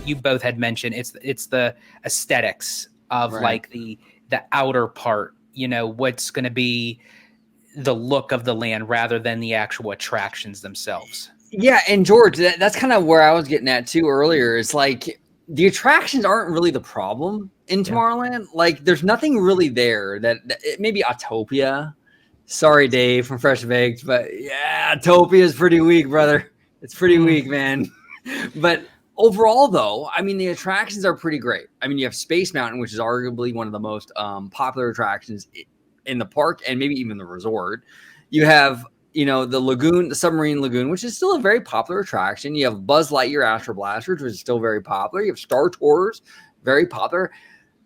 you both had mentioned, it's the aesthetics of like the outer part, what's going to be the look of the land rather than the actual attractions themselves. Yeah, and George, that's kind of where I was getting at too earlier. It's like the attractions aren't really the problem in Tomorrowland. Like, there's nothing really there that maybe Autopia. Sorry, Dave from Fresh Baked, but yeah, Autopia is pretty weak, brother. It's pretty weak, man. But overall, though, I mean, the attractions are pretty great. I mean, you have Space Mountain, which is arguably one of the most popular attractions in the park and maybe even the resort. You have the lagoon, the submarine lagoon, which is still a very popular attraction. You have Buzz Lightyear Astro Blasters, which is still very popular. You have Star Tours, very popular.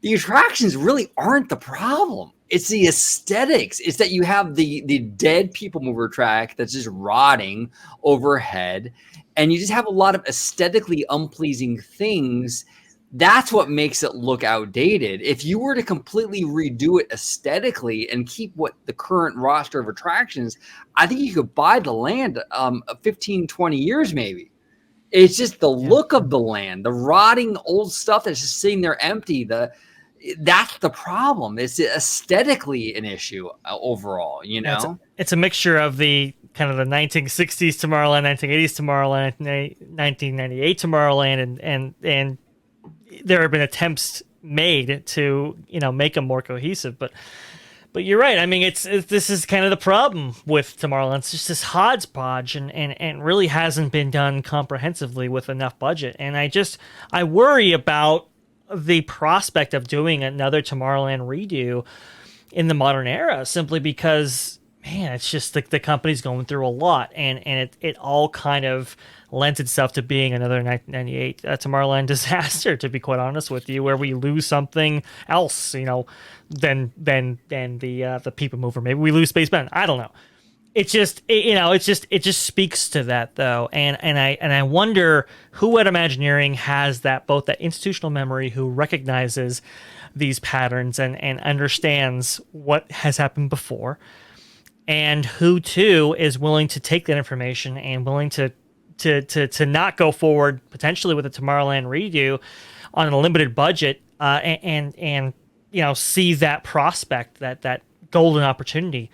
The attractions really aren't the problem. It's the aesthetics. It's that you have the dead people mover track that's just rotting overhead, and you just have a lot of aesthetically unpleasing things. That's what makes it look outdated. If you were to completely redo it aesthetically and keep what the current roster of attractions, I think you could buy the land 15, 20 years maybe. It's just the look of the land, the rotting old stuff that's just sitting there empty. That's the problem. It's aesthetically an issue overall, It's a mixture of the kind of the 1960s Tomorrowland, 1980s Tomorrowland, 1998 Tomorrowland, and there have been attempts made to make them more cohesive, but you're right. I mean, this is kind of the problem with Tomorrowland. It's just this hodgepodge, and really hasn't been done comprehensively with enough budget. And I worry about the prospect of doing another Tomorrowland redo in the modern era, simply because, man, it's just the company's going through a lot, and it all kind of lends itself to being another 1998 Tomorrowland disaster, to be quite honest with you, where we lose something else, than the people mover. Maybe we lose Space Mountain. I don't know. It just speaks to that, though, and I wonder who at Imagineering has both that institutional memory, who recognizes these patterns and understands what has happened before, and who too is willing to take that information and willing to not go forward potentially with a Tomorrowland redo on a limited budget, and see that prospect, that golden opportunity,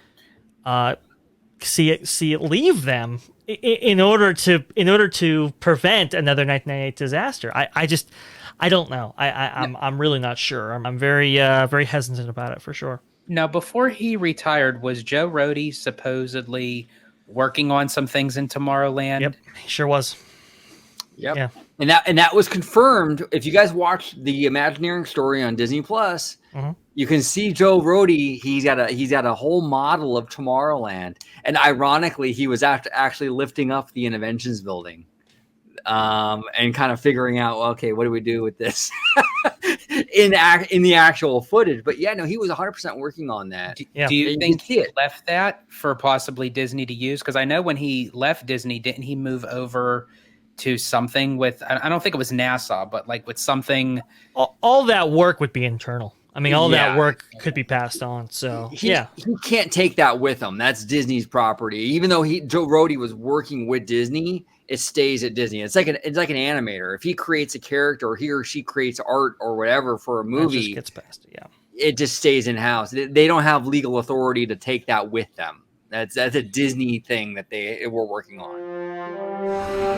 see it leave them in order to prevent another 1998 disaster. I don't know. I'm really not sure. I'm very hesitant about it, for sure. Now, before he retired, was Joe Rohde supposedly working on some things in Tomorrowland? Yep, he sure was. Yep. Yeah. And that was confirmed. If you guys watch the Imagineering story on Disney Plus, you can see Joe Rohde. He's got a whole model of Tomorrowland, and ironically, he was actually lifting up the Interventions building, and kind of figuring out, okay, what do we do with this in the actual footage? But yeah, no, he was 100% working on that. Do you think he left that for possibly Disney to use? Because I know when he left Disney, didn't he move over to something with, I don't think it was NASA, but like with something. All that work would be internal. I mean, all that work could be passed on. So he can't take that with him. That's Disney's property. Even though Joe Rohde was working with Disney, it stays at Disney. It's like an animator. If he creates a character, or he or she creates art or whatever for a movie, it just gets passed. Yeah, it just stays in house. They don't have legal authority to take that with them. That's a Disney thing that they were working on.